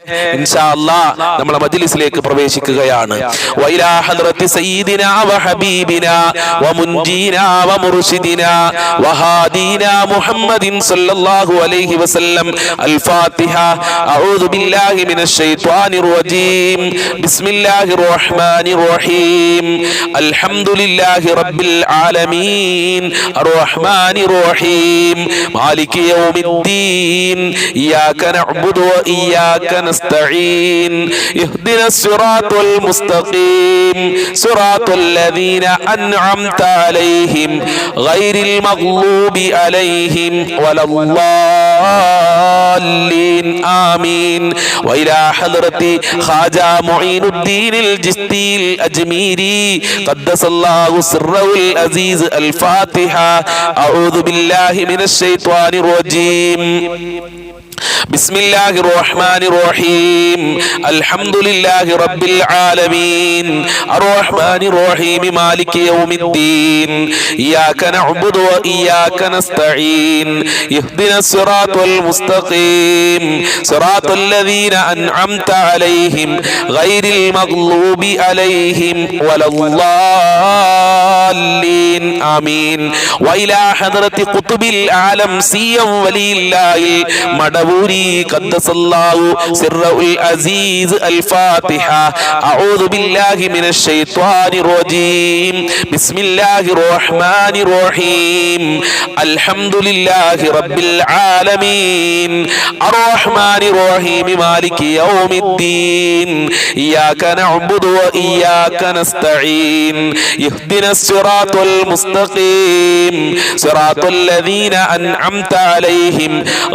ഇൻഷാ അല്ലാഹ് നമ്മളെ മജ്ലിസിലേക്ക് പ്രവേശിക്കുകയാണ്. വഇലാ ഹദ്റത്തി സയ്യിദിനാ വഹബീബിനാ വമുൻജീനാ വമുർശിദിനാ വഹാദീനാ മുഹമ്മദിൻ സല്ലല്ലാഹു അലൈഹി വസല്ലം. അൽ-ഫാത്തിഹ. അഊദു ബില്ലാഹി മിനശ് ശൈത്വാനിർ റജീം. ബിസ്മില്ലാഹിർ റഹ്മാനിർ റഹീം. അൽഹംദുലില്ലാഹി റബ്ബിൽ ആലമീൻ അർറഹ്മാനിർ റഹീം മാലികി യൗമിദ്ദീൻ ഇയ്യാക നഅ്ബുദു വ ഇയ്യാക നസ്തഈൻ ഇഹ്ദിനസ് സിറാത്തൽ മുസ്തഖീം സിറാത്തൽ ലദീന അൻഅംത അലൈഹിം ഗൈറിൽ മഗ്ലൂബി അലൈഹിം വലദ്ദാല്ലീൻ ആമീൻ. വഇലാ ഹദ്റത്തി ഖാജാ മുഈനുദ്ദീനിൽ ജിസ്തിൽ അജ്മീരി ഖദ്ദസല്ലാഹു സിർറഹുൽ അസീസ്. അൽ-ഫാത്തിഹ. അഊദു ബില്ലാഹി മിനശ് ശൈത്വാനിർ റജീം. ബിസ്മില്ലാഹിർ റഹ്മാനിർ റഹീം. അൽഹംദുലില്ലാഹി റബ്ബിൽ ആലമീൻ അർറഹ്മാനിർ റഹീം മാലികി യൗമിദ്ദീൻ ഇയ്യാക നഅ്ബുദു വ ഇയ്യാക നസ്തഈൻ ഇഹ്ദിനസ് സിറാത്തൽ മുസ്തഖീം സിറാത്തൽ ലദീന അൻഅംത അലൈഹിം ഗൈറിൽ മഗ്ലൂബി അലൈഹിം വലദ്ദാല്ലീൻ ആമീൻ. വഇലാ ഹദ്റത്തി ഖുത്ബിൽ ആലം സിയം വലില്ലാഹിൽ മദബൂരി ഖദ്ദസല്ലാഹു സിർറഹുൽ അസീസ്. അൽ-ഫാത്തിഹ. അഊദു ബില്ലാഹി മിനശ് ശൈത്വാനിർ റജീം. ബിസ്മില്ലാഹിർ റഹ്മാനിർ റഹീം. അൽഹംദുലില്ലാഹി റബ്ബിൽ ആലമീൻ അർറഹ്മാനിർ റഹീം മാലികി യൗമിദ്ദീൻ ഇയ്യാക നഅ്ബുദു വ ഇയ്യാക നസ്തഈൻ ഇഹ്ദിനസ് സിറാത്തൽ മുസ്തഖീം സിറാത്തൽ ലദീന അൻഅംത അലൈഹിം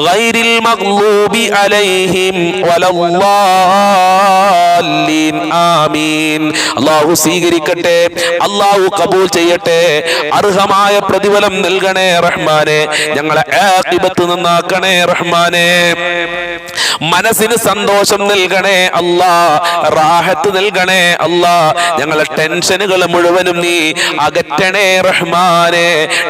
ഗൈറിൽ മഗ്ലൂബി അലൈഹിം വലദ്ദാല്ലീൻ ആമീൻ. അല്ലാഹു സ്വീകരിക്കട്ടെ, അല്ലാഹു കബൂൽ ചെയ്യട്ടെ. അർഹമായ പ്രതിഫലം നൽകണേ റഹ്മാനെ. ഞങ്ങളെ ആഖിബത്ത് നന്നാക്കണേ റഹ്മാനെ. മനസ്സിന് സന്തോഷം നൽകണേ അല്ലാ, റാഹത്ത് നൽകണേ അല്ലാ. ഞങ്ങളെ ടെൻഷനുകൾ മുഴുവനും നീ അകറ്റണേ റഹ്മാനെ.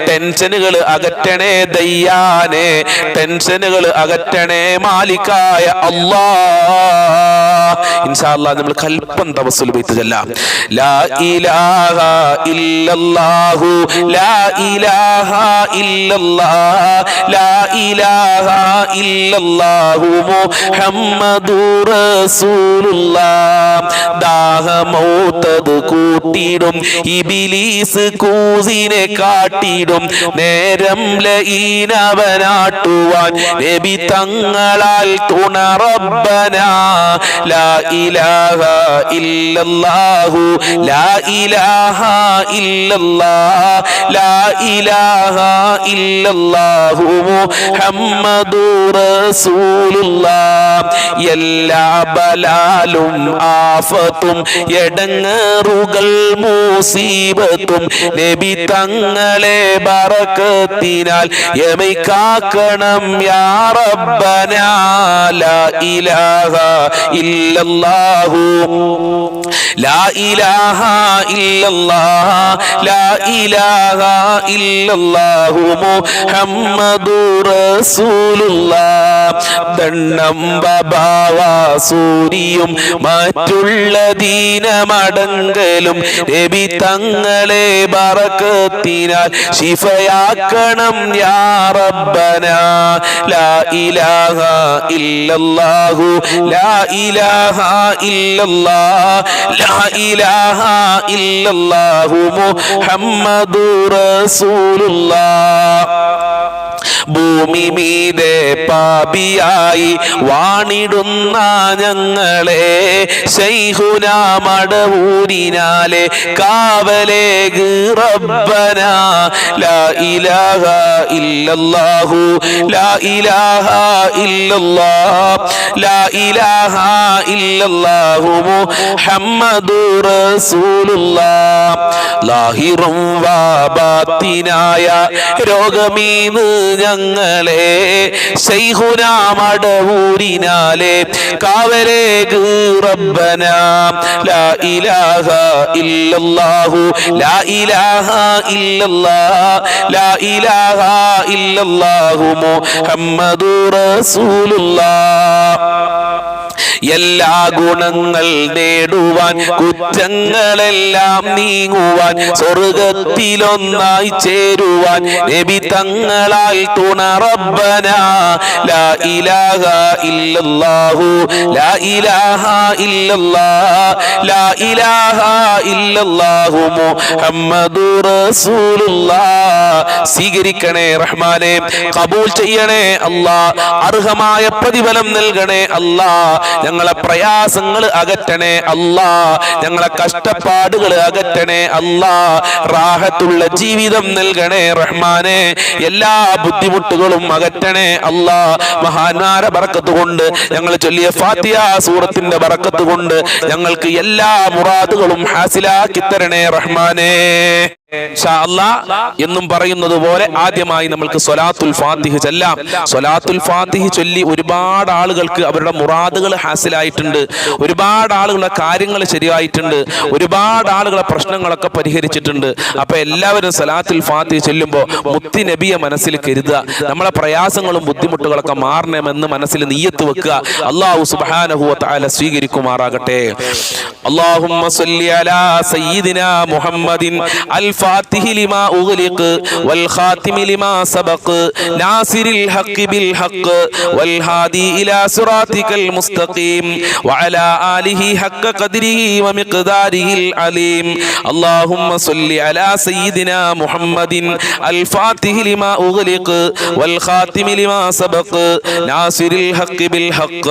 ടെൻഷനുകൾ അകറ്റണേ ദയ്യാനെ. ടെൻഷനുകൾ അകറ്റണേ മാലിക്കായ അല്ലാ. ഇൻഷാ അല്ലാഹ് നമ്മൾ കൽപ്പൻ തവസ്സുൽ ബൈത്ത് ചൊല്ലാം. ലാ ഇലാഹ ഇല്ലല്ലാഹു ലാ ഇലാഹ ഇല്ലല്ലാഹ് ലാ ഇലാഹ ഇല്ലല്ലാഹു മുഹമ്മദുർ റസൂലുള്ളാഹ്. ദാഹമൗതത് കൂട്ടിടും ഇബ്ലീസ് കൂസിനെ കാട്ടിടും നേരം ലഈനവനാട്ടുവാൻ നബി തങ്ങളാൽ തുണ റബ്ബനാ. ലാ ഇലാഹ ഇല്ലല്ലാഹു ലാ ഇലാഹ ഇല്ലല്ലാഹ് ലാ ഇലാഹ ഇല്ലല്ലാഹു മുഹമ്മദുർ റസൂലുള്ളാഹ്. എല്ലാ ബലാലും ആഫത്തും എടങ്ങേറുകൾ മുസീബത്തും നബി തങ്ങളെ ബറക്കത്തിനാൽ യമൈ കാക്കണം യാ റബ്ബനാ. ലാ ഇലാഹ ഇല്ലല്ലാഹു ലാ ഇലാഹ ഇല്ലല്ലാഹ് ലാ ഇലാഹ ഇല്ലല്ലാഹു മുഹമ്മദുർ റസൂലുള്ളാഹ്. ദണ്ണം ബബാവ സൂരിയും മറ്റുള്ള ദീനമടങ്കലും നബി തങ്ങളെ ബറക്കത്തിനാൽ ശിഫയാക്കണം യാ റബ്ബനാ. ലാ ഇലാഹ ഇല്ലല്ലാഹു ലാ ഇലാഹ ഇല്ലല്ലാഹ് ലാ ഇലാഹ ഇല്ലല്ലാഹു മുഹമ്മദുർ റസൂലുള്ളാഹ്. ഭൂമി മീതെ പാപിയായി വാണിടുന്ന ഞങ്ങളെ ശൈഖുനാ മടവൂരിനാലെ കാവലേക് റബ്ബനാ. ലാ ഇലാഹ ഇല്ലല്ലാഹു ലാ ഇലാഹ ഇല്ലല്ലാഹ് ലാ ഇലാഹ ഇല്ലല്ലാഹു മുഹമ്മദുർ റസൂലുള്ളാഹ്. ലാഹിറും വാബാത്തിനായ രോഗമീന്ന് ഞങ്ങളെ ശൈഖുനാ മടവൂരിനാലെ കാവലേക് റബ്ബനാ. ലാ ഇലാഹ ഇല്ലല്ലാഹു ലാ ഇലാഹ ഇല്ലല്ലാഹ് ലാ ഇലാഹ ഇല്ലല്ലാഹു മുഹമ്മദുർ റസൂലുള്ളാഹ്. എല്ലാ ഗുണങ്ങൾ നേടുവാൻ കുറ്റങ്ങളെല്ലാം നീങ്ങുവാൻ സ്വർഗത്തിലൊന്നായി ചേരുവാൻ നബി തങ്ങളാൽ തുണ റബ്ബനാ ലാ ഇലാഹ ഇല്ലല്ലാഹു ലാ ഇലാഹ ഇല്ലല്ലാഹ് ലാ ഇലാഹ ഇല്ലല്ലാഹു മുഹമ്മദുർ റസൂലുള്ളാഹ്. സ്വീകരിക്കണേ റഹ്മാനെ, ഖബൂൽ ചെയ്യണേ അല്ലാ, അർഹമായ പ്രതിഫലം നൽകണേ അല്ലാ, ഞങ്ങളെ പ്രയാസങ്ങൾ അകറ്റണേ അല്ലാ, ഞങ്ങളെ കഷ്ടപ്പാടുകൾ അകറ്റണേ അല്ലാ, റാഹത്തുള്ള ജീവിതം നൽകണേ റഹ്മാനെ, എല്ലാ ബുദ്ധിമുട്ടുകളും അകറ്റണേ അല്ലാ. മഹാന്മാരെ ബറക്കത്ത് കൊണ്ട്, ഞങ്ങൾ ചൊല്ലിയ ഫാത്തിഹ സൂറത്തിന്റെ ബറക്കത്ത് കൊണ്ട് ഞങ്ങൾക്ക് എല്ലാ മുറാദുകളും ഹാസിലാക്കി തരണേ റഹ്മാനെ. ഇൻഷാ അല്ലാഹ് എന്നും പറയുന്നത് പോലെ ആദ്യമായി നമുക്ക് സ്വലാത്തുൽ ഫാത്തിഹ ചൊല്ലാം. സ്വലാത്തുൽ ഫാത്തിഹ ചൊല്ലി ഒരുപാട് ആളുകൾക്ക് അവരുടെ മുറാദുകൾ ഹാസിലായിട്ടുണ്ട്, ഒരുപാട് ആളുകളുടെ കാര്യങ്ങൾ ശരിയായിട്ടുണ്ട്, ഒരുപാട് ആളുകളെ പ്രശ്നങ്ങളൊക്കെ പരിഹരിച്ചിട്ടുണ്ട്. അപ്പൊ എല്ലാവരും സ്വലാത്തുൽ ഫാത്തിഹ ചൊല്ലുമ്പോൾ മുത്തി നബിയെ മനസ്സിൽ കരുതുക, നമ്മളെ പ്രയാസങ്ങളും ബുദ്ധിമുട്ടുകളൊക്കെ മാറണമെന്ന് മനസ്സിൽ നിയ്യത്ത് വെക്കുക. അല്ലാഹു സുബ്ഹാനഹു വ തആല സ്വീകരിക്കുമാറാകട്ടെ. അല്ലാഹുമ്മ സ്വല്ലി അലാ സയ്യിദിനാ മുഹമ്മദിൻ الفاتح لما أغلق والخاتم لما سبق ناصر الحق بالحق والهادي إلى صراطك المستقيم وعلى آله حق قدره ومقداره العليم. اللهم صل على سيدنا محمد الفاتح لما أغلق والخاتم لما سبق ناصر الحق بالحق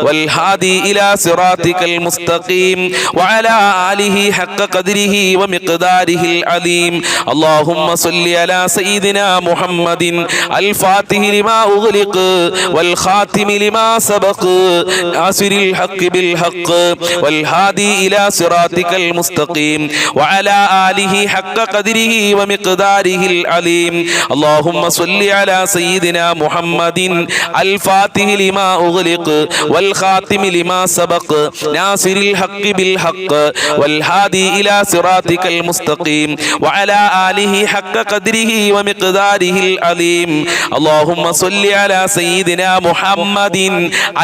والهادي إلى صراطك المستقيم وعلى آله حق قدره ومقداره العليم. اللهم صل على سيدنا محمد الفاتح لما أغلق والخاتم لما سبق ناصر الحق بالحق والهادي إلى صراطك المستقيم وعلى آله حق قدره ومقداره العليم. اللهم صل على سيدنا محمد الفاتح لما أغلق والخاتم لما سبق ناصر الحق بالحق والهادي إلى صراطك المستقيم وعلى آله حق قدره ومقداره العظيم. اللهم صل على سيدنا محمد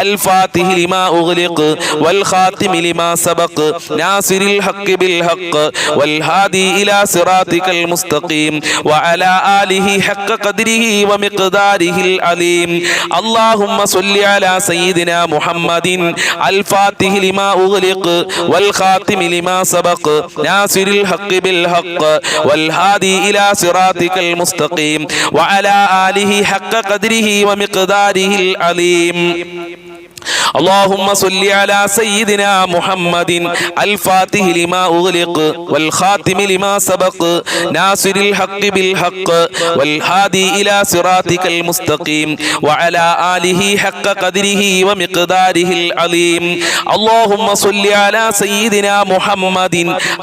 الفاتح لما أغلق والخاتم لما سبق ناصر الحق بالحق والهادي إلى صراطك المستقيم وعلى آله حق قدره ومقداره العظيم. اللهم صل على سيدنا محمد الفاتح لما أغلق والخاتم لما سبق ناصر الحق بالحق والهادي إلى صراطك المستقيم وعلى آله حق قدره ومقداره العظيم. اللهم صل على سيدنا محمد الفاتح لما أغلق والخاتم لما سبق ناصر الحق بالحق والهادي إلى صراطك المستقيم وعلى آله حق قدره ومقداره العظيم. اللهم صل على سيدنا محمد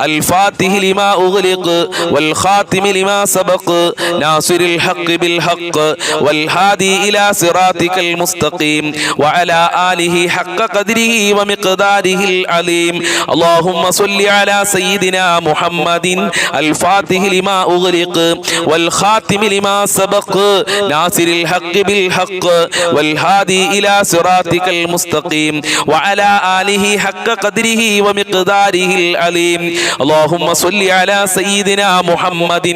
الفاتح لما أغلق والخاتم لما سبق ناصر الحق بالحق والهادي إلى صراطك المستقيم وعلى آله حق قدره ومقداره العظيم. اللهم صل على سيدنا محمد الفاتح لما أغلق والخاتم لما سبق ناصر الحق بالحق والهادي إلى صراطك المستقيم وعلى آله حق قدره ومقداره العظيم. اللهم صل على سيدنا محمد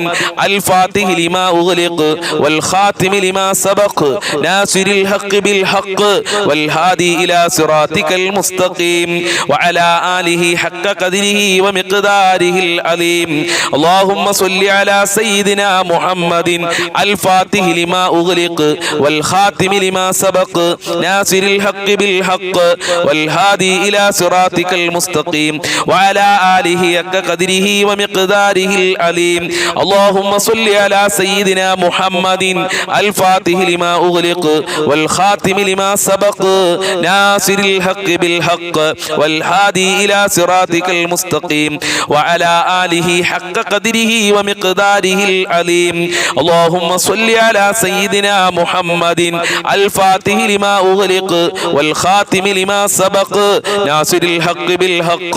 الفاتح لما أغلق والخاتم لما سبق ناصر الحق بالحق والهادي إلى صراطك المستقيم وعلى آله حق قدره ومقداره العظيم. اللهم صل على سيدنا محمد الفاتح لما أغلق والخاتم لما سبق ناصر الحق بالحق والهادي إلى صراطك المستقيم وعلى آله حق قدره ومقداره العظيم. اللهم صل على سيدنا محمد الفاتح لما أغلق والخاتم لما سبق ناصر الحق بالحق والهادي إلى صراطك المستقيم وعلى آله حق قدره ومقداره العظيم. اللهم صل على سيدنا محمد الفاتح لما أغلق والخاتم لما سبق ناصر الحق بالحق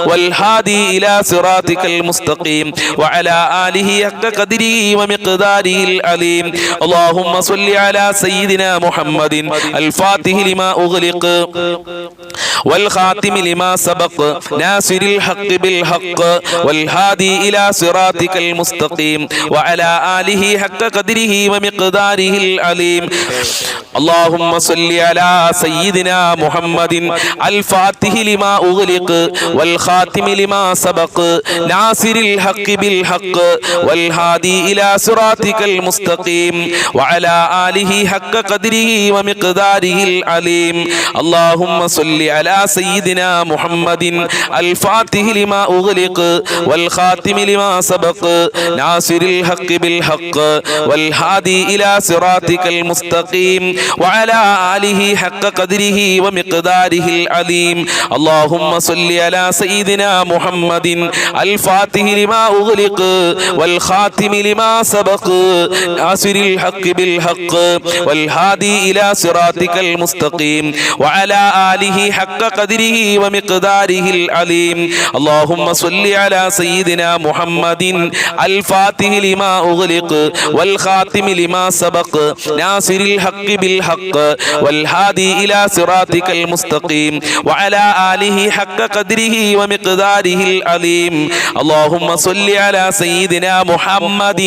والهادي إلى صراطك المستقيم وعلى آله حق قدره ومقداره العظيم. اللهم صل على سيدنا محمد الفاتح لما أغلق أغلق والخاتم لما سبق ناصر الحق بالحق والهادي إلى صراطك المستقيم وعلى آله حق قدره ومقداره العليم اللهم صل على سيدنا محمد الفاتح لما أغلق والخاتم لما سبق ناصر الحق بالحق والهادي إلى صراطك المستقيم وعلى آله حق قدره ومقداره العليم اللهم صل على سيدنا محمد الفاتح لما أغلق والخاتم لما سبق ناصر الحق بالحق والهادي إلى صراطك المستقيم وعلى آله حق قدره ومقداره العليم اللهم صل على سيدنا محمد الفاتح لما أغلق والخاتم لما سبق ناصر الحق بالحق والهادي إلى صراطك المستقيم وعلى آله حق قدره ومقداره العليم اللهم صل على سيدنا محمد الفاتح لما أغلق والخاتم لما سبق ناصر الحق بالحق والهادي إلى صراطك المستقيم وعلى آله حق قدره ومقداره العليم اللهم صل على سيدنا محمد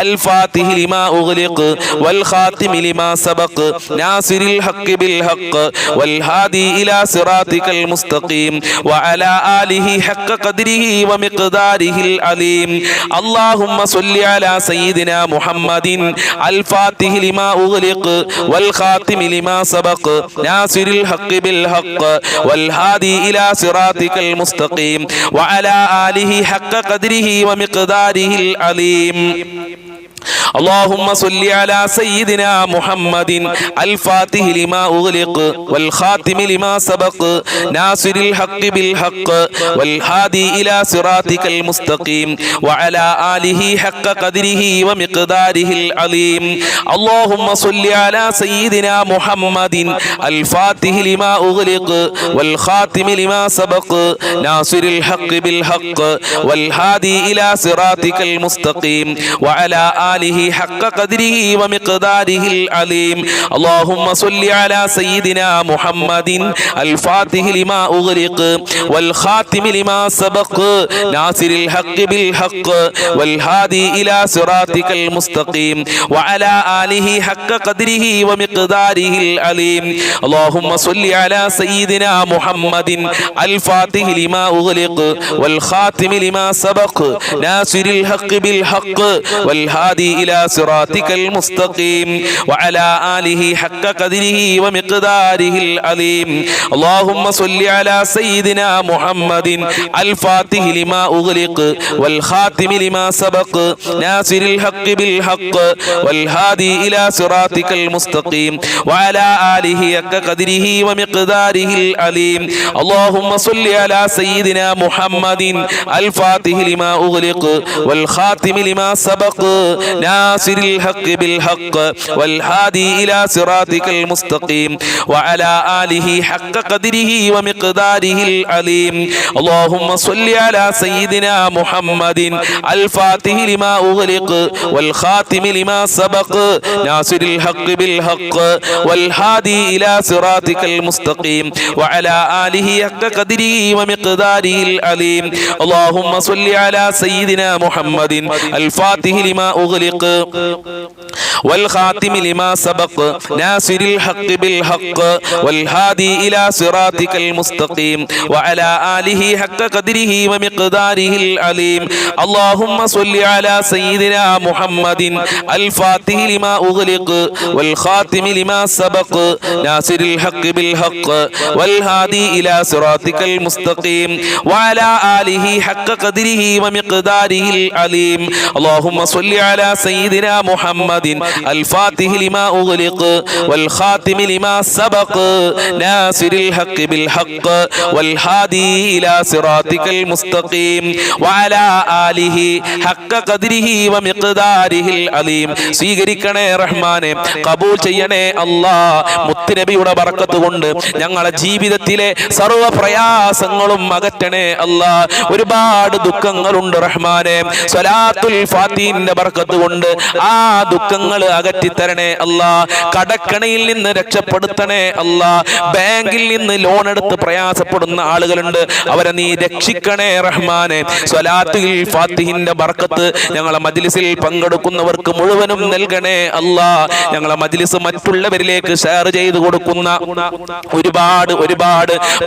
الفاتح لما أغلق والخاتم لما سبق ناصر الحق بالحق والهادي إلى صراطك المستقيم وعلى آله حق قدره ومقداره العليم اللهم صل على سيدنا محمد الفاتح لما أغلق والخاتم لما سبق ناصر الحق بالحق والهادي إلى صراطك المستقيم وعلى آله حق قدره ومقداره العليم اللهم صل على سيدنا محمد الفاتح لما أغلق والخاتم لما سبق ناصر الحق بالحق والهادي إلى صراطك المستقيم وعلى آله حق قدره ومقداره العليم اللهم صل على سيدنا محمد الفاتح لما أغلق والخاتم لما سبق ناصر الحق بالحق والهادي إلى صراطك المستقيم وعلى آله حق قدره ومقداره العليم اللهم صل على سيدنا محمد الفاتح لما أغلق والخاتم لما سبق ناصر الحق بالحق والهادي إلى صراطك المستقيم وعلى آله حق قدره ومقداره العليم اللهم صل على سيدنا محمد الفاتح لما أغلق والخاتم لما سبق ناصر الحق بالحق والهادي إلى صراطك المستقيم وعلى آله حق قدره ومقداره العليم اللهم صل على سيدنا محمد الفاتح لما أغلق والخاتم لما سبق ناصر الحق بالحق والهادي إلى صراطك المستقيم وعلى آله حق قدره ومقداره العليم اللهم صل على سيدنا محمد الفاتح لما أغلق والخاتم لما سبق ناصر الحق بالحق والهادي إلى صراطك المستقيم وعلى آله حق قدره ومقداره العليم اللهم صل على سيدنا محمد الفاتح لما أغلق والخاتم لما سبق ناصر الحق بالحق والهادي إلى صراطك المستقيم وعلى آله حق قدره ومقداره العليم اللهم صل على سيدنا محمد الفاتح لما أغلق والخاتم لما سبق ناصر الحق بالحق والهادي إلى صراطك المستقيم وعلى آله حق قدره ومقداره العليم اللهم صل على سيدنا محمد الفاتح لما أغلق والخاتم لما سبق ناصر الحق بالحق والهادي إلى صراطك المستقيم وعلى آله حق قدره ومقداره العليم اللهم صل على سيدنا محمد الفاتح لما أغلق والخاتم لما سبق ناصر الحق بالحق والهادي إلى صراطك المستقيم وعلى آله حق قدره ومقداره العليم സ്വീകരിക്കണേ റഹ്മാനെ, കബൂൽ ചെയ്യണേ അല്ലാ. മുത്തുനബിയുടെ ബറക്കത്ത് കൊണ്ട് ഞങ്ങളുടെ ജീവിതത്തിലെ സർവ്വ പ്രയാസങ്ങളും അകറ്റണേ അല്ലാ. ഒരുപാട് ദുഃഖങ്ങളുണ്ട് റഹ്മാനെ. സ്വലാത്തുൽ ഫാത്തിഹിന്റെ ബറക്കത്ത് കൊണ്ട് ആ ദുഃഖങ്ങൾ അകറ്റിത്തരണേ അല്ലാ. കടക്കണിയിൽ നിന്ന് രക്ഷപ്പെടുത്തണേ അല്ലാ. ബാങ്കിൽ നിന്ന് ലോൺ എടുത്ത് പ്രയാസപ്പെടുന്ന ആളുകളുണ്ട്, അവരെ നീ രക്ഷിക്കണേ റഹ്മാനെ. സ്വലാത്തുൽ ഫാത്തിഹിന്റെ ബർക്കത്ത് ഞങ്ങളെ മജ്ലിസിൽ പങ്കെടുക്കുന്നവർക്ക് മുഴുവനും നൽകണേ അല്ലാ. ഞങ്ങളെ മജ്ലിസ് മറ്റുള്ളവരിലേക്ക് ഷെയർ ചെയ്തു കൊടുക്കുന്ന ഒരുപാട്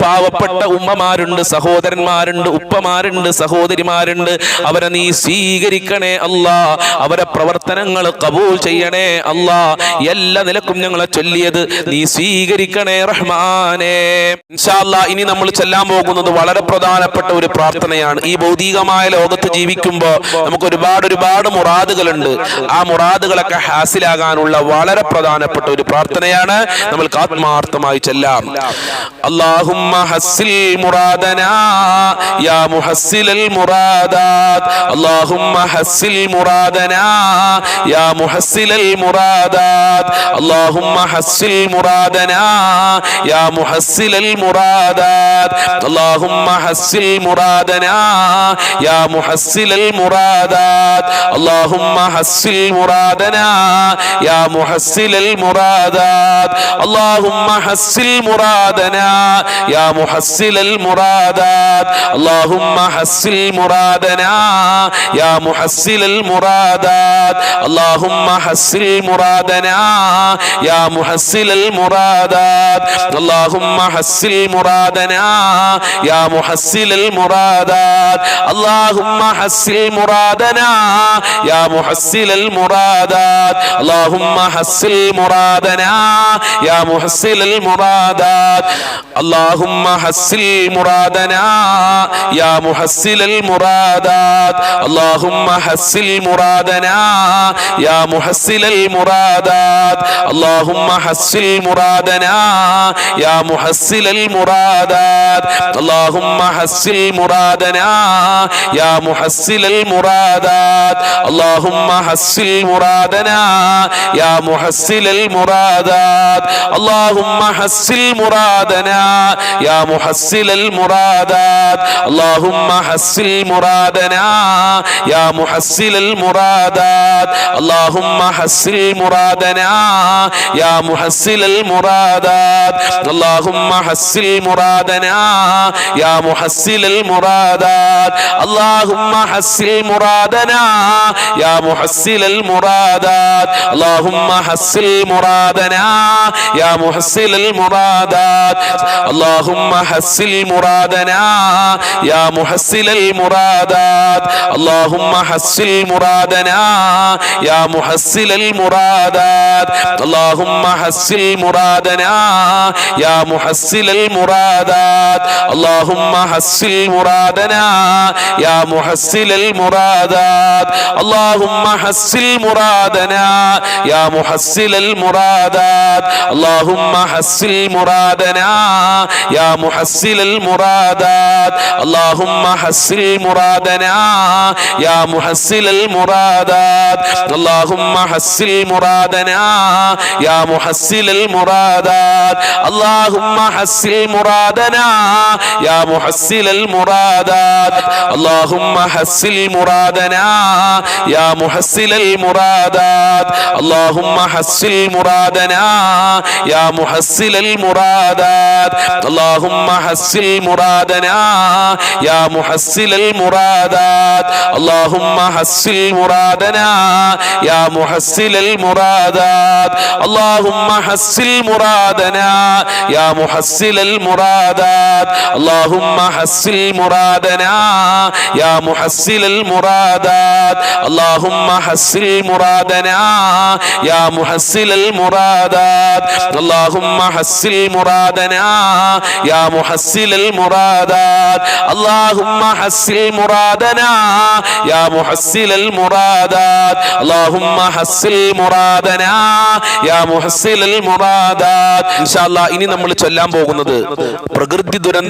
പാവപ്പെട്ട ഉമ്മമാരുണ്ട്, സഹോദരന്മാരുണ്ട്, ഉപ്പമാരുണ്ട്, സഹോദരിമാരുണ്ട്. അവരെ നീ സ്വീകരിക്കണേ അല്ലാ. അവരെ പ്രവർത്തനങ്ങൾ കബൂൽ ചെയ്യണേ അല്ലാ. എല്ലാ നിലക്കും ഞങ്ങളെ ചൊല്ലിയത് നീ സ്വീകരിക്കണേ റഹ്മാനേ. ഇൻഷാ അല്ലാ ഇനി നമ്മൾ ചെല്ലാൻ പോകുന്നത് വളരെ പ്രധാനപ്പെട്ട ഒരു പ്രാർത്ഥനയാണ്. ഈ ഭൗതികമായ ലോകത്ത് ജീവിക്കുമ്പോൾ നമുക്ക് ഒരുപാട് മുറാദുകളുണ്ട്. ആ മുറാദുകളൊക്കെ ഹാസിലാകാനുള്ള വളരെ പ്രധാനപ്പെട്ട ഒരു പ്രാർത്ഥനയാണ്. നമ്മൾക്ക് ആത്മാർത്ഥമായി ചെല്ലാം. അല്ലാഹുമ്മ ഹസ്സിൽ മുറാദനാ യാ മുഹസ്സിലൽ മുറാദാത്. അല്ലാഹുമ്മ ഹസ്സിൽ മുറാദനാ യാ മുഹസ്സിലൽ മുറാദാത്. അല്ലാഹുമ്മ ഹസ്സിൽ മുറാദനാ യാ മുഹസ്സിലൽ മുറാദാത്. അല്ലാഹുമ്മ ഹസ്സിൽ മുറാദനാ യാ മുഹസ്സിലൽ മുറാദാത്. അല്ലാഹുമ്മ ഹസ്സിൽ മുറാദനാ യാ മുഹസ്സിലൽ മുറാദാത്. അല്ലാഹുമ്മ ഹസ്സിൽ മുറാദനാ യാ മുഹസ്സിലൽ മുറാദാത്. അല്ലാഹുമ്മ ഹസ്സിൽ മുറാദനാ യാ മുഹസ്സിലൽ മുറാദാത്. അല്ലാഹുമ്മ ഹസ്സിൽ മുറാദനാ യാ മുഹസ്സിലൽ മുറാദാത്. അല്ലാഹുമ്മ ഹസ്സിൽ മുറാദനാ യാ മുഹസ്സിലൽ മുറാദാത്. അല്ലാഹുമ്മ ഹസ്സിൽ മുറാദനാ യാ മുഹസ്സിലൽ മുറാദാത്. അല്ലാഹുമ്മ ഹസ്സിൽ മുറാദനാ യാ മുഹസ്സിലൽ മുറാദാത്. അല്ലാഹുമ്മ ഹസ്സിൽ മുറാദനാ യാ മുഹസ്സിലൽ മുറാദാത്. അല്ലാഹുമ്മ ഹസ്സിൽ മുറാദനാ യാ മുഹസ്സിലൽ മുറാദാത്. അല്ലാഹുമ്മ ഹസ്സിൽ മുറാദനാ യാ മുഹസ്സിലൽ മുറാദാത്. അല്ലാഹുമ്മ ഹസ്സിൽ മുറാദനാ യാ മുഹസ്സിലൽ മുറാദാത്. അല്ലാഹുമ്മ ഹസ്സിൽ മുറാദനാ യാ മുഹസ്സിലൽ മുറാദാത്. അല്ലാഹുമ്മ ഹസ്സിൽ മുറാദനാ യാ മുഹസ്സിലൽ മുറാദാത്. അല്ലാഹുമ്മ ഹസ്സിൽ മുറാദനാ യാ മുഹസ്സിലൽ മുറാദാത്. അല്ലാഹുമ്മ ഹസ്സിൽ മുറാദനാ യാ മുഹസ്സിലൽ മുറാദാത്. അല്ലാഹുമ്മ ഹസ്സിൽ മുറാദനാ യാ മുഹസ്സിലൽ മുറാദാത്. അല്ലാഹുമ്മ ഹസ്സിൽ മുറാദനാ യാ മുഹസ്സിലൽ മുറാദാത്. അല്ലാഹുമ്മ ഹസ്സിൽ മുറാദനാ യാ മുഹസ്സിലൽ മുറാദാത്. അല്ലാഹുമ്മ ഹസ്സിൽ മുറാദനാ യാ മുഹസ്സിലൽ മുറാദാത്. അല്ലാഹുമ്മ ഹസ്സിൽ മുറാദനാ യാ മുഹസ്സിലൽ മുറാദാത്. അല്ലാഹുമ്മ ഹസ്സിൽ മുറാദനാ യാ മുഹസ്സിലൽ മുറാദാത്. അല്ലാഹുമ്മ ഹസ്സിൽ മുറാദനാ യാ മുഹസ്സിലൽ മുറാദാത്. അല്ലാഹുമ്മ ഹസ്സിൽ മുറാദനാ യാ മുഹസ്സിലൽ മുറാദാത്. അല്ലാഹുമ്മ ഹസ്സിൽ മുറാദനാ യാ മുഹസ്സിലൽ മുറാദാത്. അല്ലാഹുമ്മ ഹസ്സിൽ മുറാദനാ യാ മുഹസ്സിലൽ മുറാദാത്. അല്ലാഹുമ്മ ഹസ്സിൽ മുറാദനാ യാ മുഹസ്സിലൽ മുറാദാത്. അല്ലാഹുമ്മ ഹസ്സിൽ മുറാദനാ യാ മുഹസ്സിലൽ മുറാദാത്. അല്ലാഹുമ്മ ഹസ്സിൽ മുറാദനാ യാ മുഹസ്സിലൽ മുറാദാത്. അല്ലാഹുമ്മ ഹസ്സിൽ മുറാദനാ യാ മുഹസ്സിലൽ മുറാദാത്. അല്ലാഹുമ്മ ഹസ്സിൽ മുറാദനാ യാ മുഹസ്സിലൽ മുറാദാത്. അല്ലാഹുമ്മ ഹസ്സിൽ മുറാദനാ യാ മുഹസ്സിലൽ മുറാദാത്. അല്ലാഹുമ്മ ഹസ്സിൽ മുറാദനാ യാ മുഹസ്സിലൽ മുറാദാത്. അല്ലാഹുമ്മ ഹസ്സിൽ മുറാദനാ യാ മുഹസ്സിലൽ മുറാദാത്. അല്ലാഹുമ്മ ഹസ്സിൽ മുറാദനാ യാ മുഹസ്സിലൽ മുറാദാത്. അല്ലാഹുമ്മ ഹസ്സിൽ മുറാദനാ യാ മുഹസ്സിലൽ മുറാദാത്. അല്ലാഹുമ്മ ഹസ്സിൽ മുറാദനാ യാ മുഹസ്സിലൽ മുറാദാത്. അല്ലാഹുമ്മ ഹസ്സിൽ മുറാദനാ യാ മുഹസ്സിലൽ മുറാദാത്. ഇൻഷാ അല്ലാഹ് ഇനി നമ്മൾ ചൊല്ലാൻ പോകുന്നത് പ്രകൃതി ദുരന്ത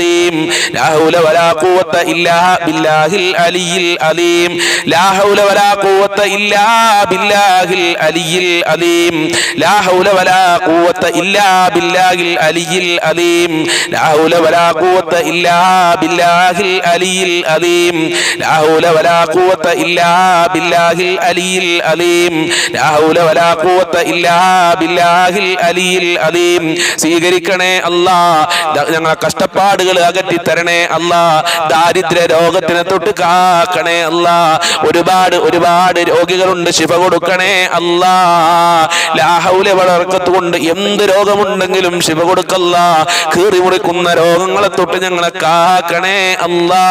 അലീം ലാ ഹൗല വലാ ഖുവത ഇല്ലാ ബില്ലാഹിൽ അലിയിൽ അലീം ലാ ഹൗല വലാ ഖുവത ഇല്ലാ ബില്ലാഹിൽ അലിയിൽ അലീം ലാ ഹൗല വലാ ഖുവത ഇല്ലാ ബില്ലാഹിൽ അലിയിൽ അലീം ലാ ഹൗല വലാ ഖുവത ഇല്ലാ ബില്ലാഹിൽ അലിയിൽ അലീം ലാ ഹൗല വലാ ഖുവത ഇല്ലാ ബില്ലാഹിൽ അലിയിൽ അലീം ലാ ഹൗല വലാ ഖുവത ഇല്ലാ ബില്ലാഹിൽ അലിയിൽ അലീം. സ്വീകരിക്കണേ അല്ലാ, ഞങ്ങളെ കഷ്ടപ്പാടുകൾ അകറ്റി തരണേ അല്ലാ, ദാരിദ്ര്യ രോഗത്തിനെ തൊട്ട് കാക്കണേ അല്ലാ. ഒരുപാട് ഒരുപാട് രോഗികളുണ്ട്, ശിഫ കൊടുക്കണേ അല്ലാ. ലാ ഹൗല വളർക്കത്ത് കൊണ്ട് എന്ത് രോഗമുണ്ടെങ്കിലും ശിഫ കൊടുക്കല്ലാ. കീറി മുറിക്കുന്ന രോഗങ്ങളെ തൊട്ട് ഞങ്ങളെ കാക്കണേ അല്ലാ.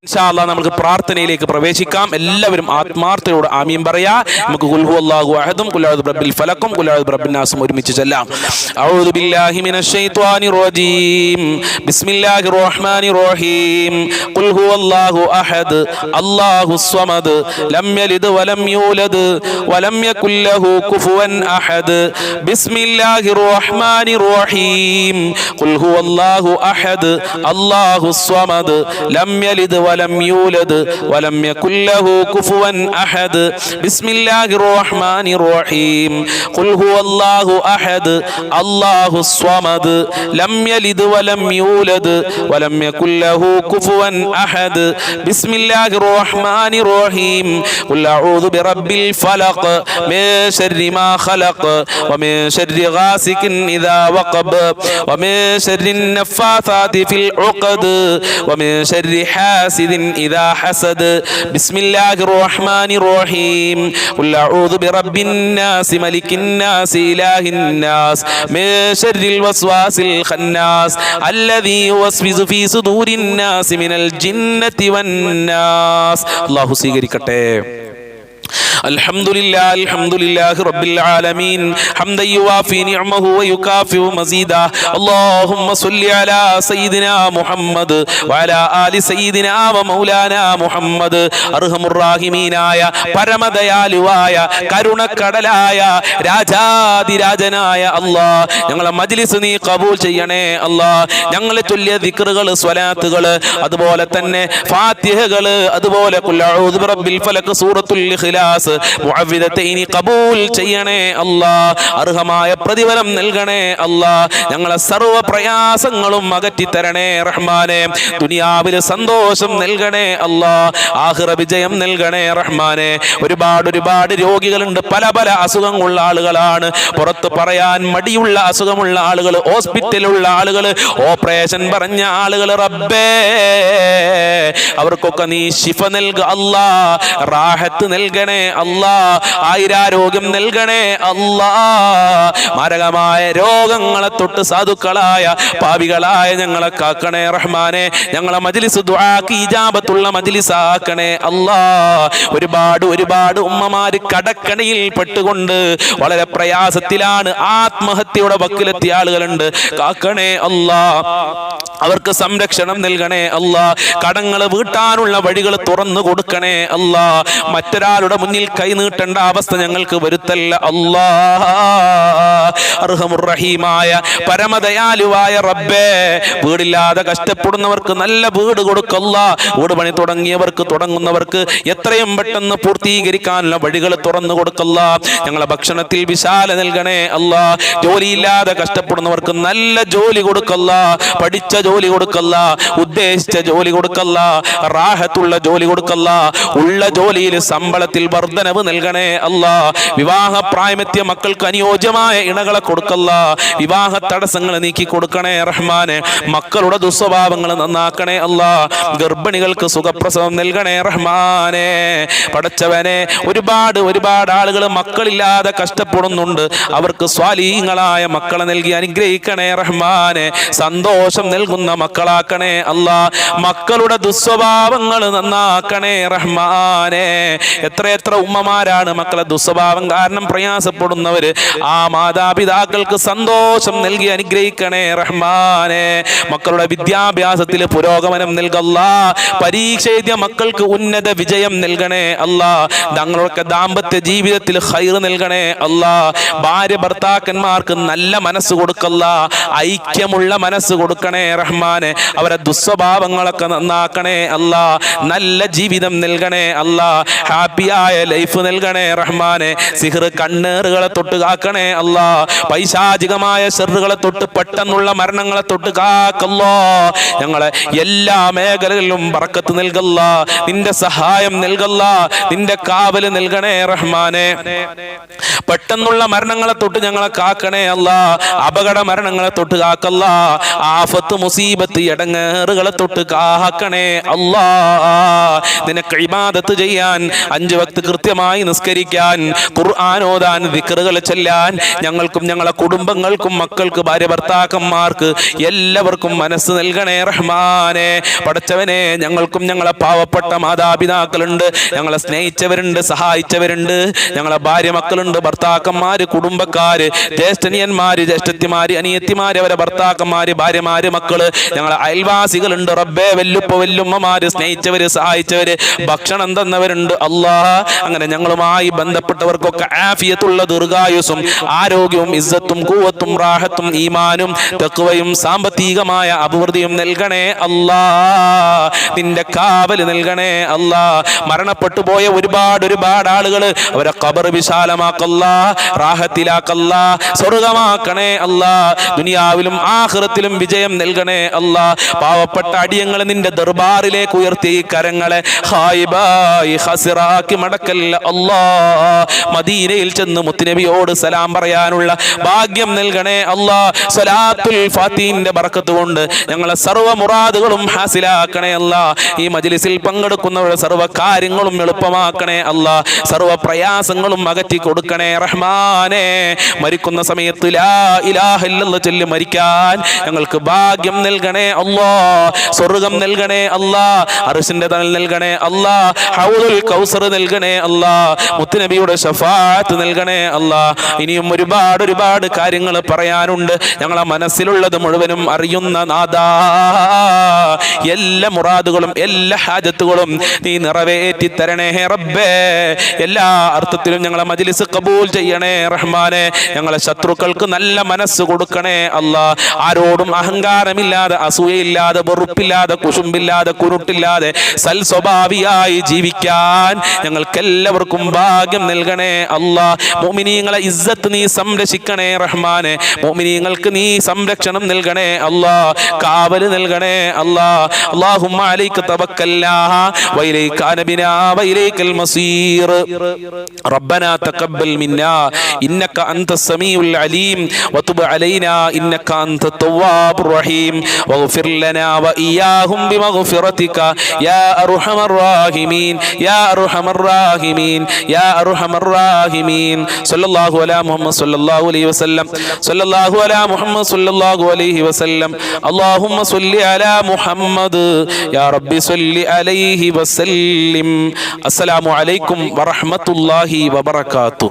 ഇൻഷാ അല്ലാഹ് നമുക്ക് പ്രാർത്ഥനയിലേക്ക് പ്രവേശിക്കാം. എല്ലാവരും ആത്മാർത്ഥതയോടെ ആമീൻ പറയാ. നമുക്ക് ഖുൽ ഹുവല്ലാഹു അഹദും ഖുൽ അഊദു ബിറബ്ബിൽ ഫലഖും ഖുൽ അഊദു ബിറബ്ബിൻ നാസും ഒരുമിച്ച് ചൊല്ലാം. അഊദു ബില്ലാഹി മിനശ് ശൈത്വാനിർ റജീം ബിസ്മില്ലാഹിർ റഹ്മാനിർ റഹീം ഖുൽ ഹുവല്ലാഹു അഹദ് അല്ലാഹുസ് സ്വമദ് ലം യലിദ് വലം യൂലദ് വലം യകുൽ ലഹു കുഫുവൻ അഹദ് ബിസ്മില്ലാഹിർ റഹ്മാനിർ റഹീം ഖുൽ ഹുവല്ലാഹു അഹദ് അല്ലാഹുസ് സ്വമദ് ലം യലിദ് വലം യൂലദ് വലം യകുൽ ലഹു കുഫുവൻ അഹദ് ബിസ്മില്ലാഹിർ റഹ്മാനിർ റഹീം ഖുൽ ഹുവല്ലാഹു അഹദ് അല്ലാഹുസ് സ്വമദ് ലം യലിദ് വലം യൂലദ് വലം യകുൽ ലഹു കുഫുവൻ അഹദ് ബിസ്മില്ലാഹിർ റഹ്മാനിർ റഹീം ഖുൽ അഊദു ബിറബ്ബിൽ ഫലഖ് മിൻ ശർരി മാ ഖലഖ് വമിൻ ശർരി ഗാസികിൻ ഇദാ വഖബ് വമിൻ ശർരി النفاثات في العقد ومن شر حاسد إذا حسد بسم الله الرحمن الرحيم قل أعوذ برب الناس ملك الناس إله الناس من شر الوسواس الخناس الذي يوسوس في صدور الناس من الجنة والناس. الله സ്വീകരിക്കട്ടെ. അൽഹംദുലില്ലാഹി റബ്ബിൽ ആലമീൻ ഹംദൻ യുവാഫി നിഅമഹു വയുകാഫിഉ മസീദാ. അല്ലാഹുമ്മ സ്വല്ലി അലാ സയ്യിദിനാ മുഹമ്മദ് വഅലാ ആലി സയ്യിദിനാ വമൗലാനാ മുഹമ്മദ്. അർഹമുർ റഹീമീനായ പരമദയാലുവായ കരുണക്കടലായ രാജാതിരാജനായ അല്ലാഹ്, ഞങ്ങളെ മജ്ലിസ് നീ ഖബൂൽ ചെയ്യണേ അല്ലാഹ്. ഞങ്ങളെ ചൊല്ലിയ ദിക്റുകൾ, സ്വലാത്തുകൾ, അതുപോലെ തന്നെ ഫാത്തിഹകൾ, അതുപോലെ ഖുൽ അഊദു ബിറബ്ബിൽ ഫലഖ്, സൂറത്തുൽ ഇഖ്ലാസ്, മുഅവ്വിദതൈനി ഖബൂൽ ചെയ്യണേ അല്ലാഹ്. അർഹമായ പ്രതിഫലം നൽകണേ അല്ലാഹ്. ഞങ്ങളെ സർവ്വ പ്രയാസങ്ങളും അകറ്റി തരണേ റഹ്മാനെ. ദുനിയാവിൽ സന്തോഷം നൽകണേ അല്ലാഹ്, ആഖിറ വിജയം നൽകണേ റഹ്മാനെ. ഒരുപാട് ഒരുപാട് രോഗികളുണ്ട്, പല പല അസുഖങ്ങളുള്ള ആളുകളാണ്, പുറത്ത് പറയാൻ മടിയുള്ള അസുഖമുള്ള ആളുകൾ, ഹോസ്പിറ്റലുള്ള ആളുകൾ, ഓപ്പറേഷൻ പറഞ്ഞ ആളുകൾ. റബ്ബേ, അവർക്കൊക്കെ നീ ശിഫ നൽക അല്ലാഹ്, റാഹത്ത് നൽകണേ അല്ലാഹ്, ആയിരാരോഗ്യം നൽകണേ അല്ലാഹ്. മാരകമായ രോഗങ്ങളെ തൊട്ട് സാധുക്കളായ പാപികളായ ഞങ്ങളെ കാക്കണേ റഹ്മാനെ. ഞങ്ങളെ മജ്ലിസ് ദുആക്ക് ഇജാബത്തുള്ള മജ്ലിസ് ആക്കണേ അല്ലാഹ്. ഒരുപാട് ഒരുപാട് ഉമ്മമാര് കടക്കണിയിൽ പെട്ടുകൊണ്ട് വളരെ പ്രയാസത്തിലാണ്, ആത്മഹത്യയുടെ വക്കിലെത്തിയ ആളുകളുണ്ട്. കാക്കണേ അല്ലാഹ്, അവർക്ക് സംരക്ഷണം നൽകണേ അല്ലാഹ്. കടങ്ങൾ വീട്ടാനുള്ള വഴികൾ തുറന്നു കൊടുക്കണേ അല്ലാഹ്. മറ്റൊരാളുടെ മുന്നിൽ കൈ നീട്ടേണ്ട അവസ്ഥ ഞങ്ങൾക്ക് വരുത്തല്ല അല്ലാഹ്. അർഹമുർ റഹീമായ പരമദയാലുവായ റബ്ബേ, വീടില്ലാതെ കഷ്ടപ്പെടുന്നവർക്ക് നല്ല വീട് കൊടുക്കല്ല. വീട് പണി തുടങ്ങിയവർക്ക്, തുടങ്ങുന്നവർക്ക് എത്രയും പെട്ടെന്ന് പൂർത്തീകരിക്കാനുള്ള വഴികൾ തുറന്നു കൊടുക്കല്ല. ഞങ്ങളെ ഭക്ഷണത്തിൽ വിശാല നൽകണേ അല്ലാഹ്. ജോലിയില്ലാതെ കഷ്ടപ്പെടുന്നവർക്ക് നല്ല ജോലി കൊടുക്കല്ല, പഠിച്ച ജോലി കൊടുക്കല്ല, ഉദ്ദേശിച്ച ജോലി കൊടുക്കല്ല, റാഹത്തുള്ള ജോലി കൊടുക്കല്ല. ഉള്ള ജോലിയിൽ ശമ്പളത്തിൽ വർധനവ് നൽകണേ അല്ലാഹ്. വിവാഹ പ്രായമെത്തിയ മക്കൾക്ക് അനുയോജ്യമായ ഇണകളെ കൊടുക്കല്ല. വിവാഹ തടസ്സങ്ങൾ നീക്കി കൊടുക്കണേ റഹ്മാനെ. മക്കളുടെ ദുസ്വഭാവങ്ങൾ നന്നാക്കണേ അല്ലാഹ്. ഗർഭിണികൾക്ക് സുഖപ്രസവം നൽകണേ റഹ്മാനെ. പടച്ചവനെ, ഒരുപാട് ഒരുപാട് ആളുകൾ മക്കളില്ലാതെ കഷ്ടപ്പെടുന്നുണ്ട്. അവർക്ക് സ്വാലീഹങ്ങളായ മക്കളെ നൽകി അനുഗ്രഹിക്കണേ റഹ്മാനെ. സന്തോഷം നൽകുന്ന മക്കളാക്കണേ അല്ലാഹ്. മക്കളുടെ ദുസ്വഭാവം ദുസ്വഭാവങ്ങൾ നന്നാക്കണേ റഹ്മാനെ. എത്രയെത്ര ഉമ്മമാരാണ് മക്കളെ ദുസ്വഭാവം കാരണം പ്രയാസപ്പെടുന്നവര്. ആ മാതാപിതാക്കൾക്ക് സന്തോഷം നൽകി അനുഗ്രഹിക്കണേ റഹ്മാനെ. മക്കളുടെ വിദ്യാഭ്യാസത്തിൽ പുരോഗമനം നൽകല്ലാ. പരീക്ഷ എഴുതിയ മക്കൾക്ക് ഉന്നത വിജയം നൽകണേ അല്ലാ. തങ്ങളുടെ ദാമ്പത്യ ജീവിതത്തിൽ ഖൈർ നൽകണേ അല്ലാ. ഭാര്യ ഭർത്താക്കന്മാർക്ക് നല്ല മനസ്സ് കൊടുക്കല്ല, ഐക്യമുള്ള മനസ്സ് കൊടുക്കണേ റഹ്മാനെ. അവരെ ദുസ്വഭാവങ്ങളൊക്കെ നന്നാക്കണേ അല്ലാ. നല്ല ജീവിതം നൽകണേ അല്ലാ. ഹാപ്പിയായ ലൈഫ് നൽകണേ റഹ്മാനെ. സിഹ്ർ കണ്ണേറുകളെ തൊട്ട് കാക്കണേ അല്ലാ. പൈശാചികമായ ശർറുകളെ തൊട്ട് പെട്ടെന്നുള്ള മരണങ്ങളെ തൊട്ട് കാക്കല്ലോ. ഞങ്ങളെ എല്ലാ മേഖലകളിലും ബർക്കത്ത് നൽകല്ല, നിന്റെ സഹായം നൽകല്ല, നിന്റെ കാവല് നൽകണേ റഹ്മാനെ. പെട്ടെന്നുള്ള മരണങ്ങളെ തൊട്ട് ഞങ്ങളെ കാക്കണേ അല്ലാ. അപകട മരണങ്ങളെ തൊട്ട് കാക്കല്ല. ആഫത്ത് മുസീബത്ത് എടങ്ങേറുകളെ തൊട്ട് കാക്കണേ അല്ലാ. നിനക്ക് ഇബാദത്ത് ചെയ്യാൻ, 5 വക്ത് കൃത്യമായി നിസ്കരിക്കാൻ, ഖുർആൻ ഓതാൻ, ദിക്റുകൾ ചൊല്ലാൻ ഞങ്ങൾക്കും ഞങ്ങളെ കുടുംബങ്ങൾക്കും മക്കൾക്ക് ഭാര്യ ഭർത്താക്കന്മാർക്ക് എല്ലാവർക്കും മനസ്സ് നൽകണേ റഹ്മാനെ. പടച്ചവനെ, ഞങ്ങൾക്കും ഞങ്ങളെ പാവപ്പെട്ട മാതാപിതാക്കളുണ്ട്, ഞങ്ങളെ സ്നേഹിച്ചവരുണ്ട്, സഹായിച്ചവരുണ്ട്, ഞങ്ങളെ ഭാര്യ മക്കളുണ്ട്, ഭർത്താക്കന്മാര്, കുടുംബക്കാര്, ജ്യേഷ്ഠനിയന്മാര്, ജ്യേഷ്ഠത്തിമാര്, അനിയത്തിമാര്, അവരെ ഭർത്താക്കന്മാര്, ഭാര്യമാര്, മക്കള്, ഞങ്ങളെ അയൽവാസികളുണ്ട് റബ്ബേ. വെല്ലുപ്പ വെല്ലുമ്മമാര്, സ്നേഹിച്ചവര്, സഹായിച്ചവര്, ഭക്ഷണം തന്നവരുണ്ട് അല്ലാ. അങ്ങനെ ഞങ്ങളുമായി ബന്ധപ്പെട്ടവർക്കൊക്കെ ആഫിയത്തുള്ള ദീർഘായുസ്സും ആരോഗ്യവും ഇസ്സത്തും ഖുവത്തും റാഹത്തും ഈമാനും തഖ്വയും സാമ്പത്തികമായ അഭിവൃദ്ധിയും നൽകണേ അല്ലാ. നിന്റെ കാവല് നൽകണേ അല്ലാ. മരണപ്പെട്ടു പോയ ഒരുപാട് ആളുകൾ അവരെ ഖബർ വിശാലമാക്കല്ലാ, റാഹത്തിലാക്കല്ലാ, സ്വർഗമാക്കണേ അല്ലാ. ദുനിയാവിലും ആഖിറത്തിലും വിജയം നൽകണേ അല്ലാ. പാവപ്പെട്ട അടിയങ്ങൾ നിന്റെ ദർബാറിലേക്ക് ഉയർത്തി കരങ്ങളെ ഹായിബായി ഖസിറാക്കി മടക്കല്ല അല്ലാ. മദീനയിൽ ചെന്ന് മുത്തുനബിയോട് സലാം പറയാനുള്ള ഭാഗ്യം നൽകണേ അല്ലാ. സ്വലാത്തുൽ ഫാത്തിഹിന്റെ ബർക്കത്ത് കൊണ്ട് ഞങ്ങളെ സർവ്വ മുറാദുകളും ഹാസിലാക്കണേ അല്ലാ. ഈ മജ്ലിസിൽ പങ്കെടുക്കുന്നവരുടെ സർവ്വ കാര്യങ്ങളും എളുപ്പമാക്കണേ അല്ലാ. സർവ്വ പ്രയാസങ്ങളും അകറ്റി കൊടുക്കണേ റഹ്മാനെ. മരിക്കുന്ന സമയത്ത് ലാ ഇലാഹ ഇല്ലല്ലാഹ് ചൊല്ലി മരിക്കാൻ ഞങ്ങൾക്ക് ഭാഗ്യം നൽകണേ അല്ലാ. സ്വർഗ്ഗം നൽകണേ അല്ലാ. അർശിന്റെ തണൽ നൽകണേ അല്ലാ. ഹൗദുൽ കൗസർ നൽകണേ അല്ലാ. മുത്തുനബിയുടെ ശഫാഅത്ത് നൽകണേ അല്ലാ. ഇനിയും ഒരുപാട് കാര്യങ്ങൾ പറയാനുണ്ട്. ഞങ്ങളെ മനസ്സിലുള്ളത് മുഴുവനും അറിയുന്ന നാഥാ, എല്ലാ മുറാദുകളും എല്ലാ ഹാജത്തുകളും നീ നിറവേറ്റി തരണേ റബ്ബേ. എല്ലാ അർത്ഥത്തിലും ഞങ്ങളെ മജ്ലിസ് കബൂൽ ചെയ്യണേ റഹ്മാനെ. ഞങ്ങളെ ശത്രുക്കൾക്ക് നല്ല മനസ്സ് കൊടുക്കണേ അല്ലാ. ആരോടും അഹങ്കാരമില്ലാതെ, അസൂയയില്ലാതെ, വെറുപ്പില്ലാതെ, കുശുമ്പില്ലാതെ, കുരുട്ടില്ലാതെ സൽ സ്വഭാവിയായി ജീവിക്കാൻ ഞങ്ങൾക്കെല്ലാവർക്കും ഭാഗ്യം നൽകണേ അല്ലാ. മുഅ്മിനീങ്ങളെ ഇസ്സത്ത് നീ സംരക്ഷിക്കണേ റഹ്മാനെ. മുഅ്മിനീങ്ങൾക്ക് നീ സംരക്ഷണം നൽകണേ അല്ലാ. കാവല് നൽകണേ അല്ലാ. അല്ലാഹുമ്മ അലൈക തവക്കൽനാ വഇലൈക അനബിനാ വഇലൈകൽ മസീർ. റബ്ബനാ തഖബ്ബൽ മിന്നാ ഇന്നക അൻതസ് സമീഉൽ അലീം വതുബ് അലൈനാ ഇന്നക അൻതത് തവ്വാബുർ റഹീം വഗ്ഫിർ ലനാ വഇയ്യാഹും ബിമഗ്ഫിറതിക യാ അർഹമർ റാഹിമീൻ യാ അർഹമർ റാഹിമീൻ യാ അർഹമർ റാഹിമീൻ. സല്ലല്ലാഹു അലാ മുഹമ്മദ് സല്ലല്ലാഹു അലൈഹി വസല്ലം. സല്ലല്ലാഹു അലാ മുഹമ്മദ് സല്ലല്ലാഹു അലൈഹി വസല്ലം. അല്ലാഹുമ്മ സ്വല്ലി അലാ മുഹമ്മദ് യാ റബ്ബി സ്വല്ലി അലൈഹി വസല്ലിം. അസ്സലാമു അലൈക്കും വറഹ്മത്തുള്ളാഹി വബറകാതുഹു.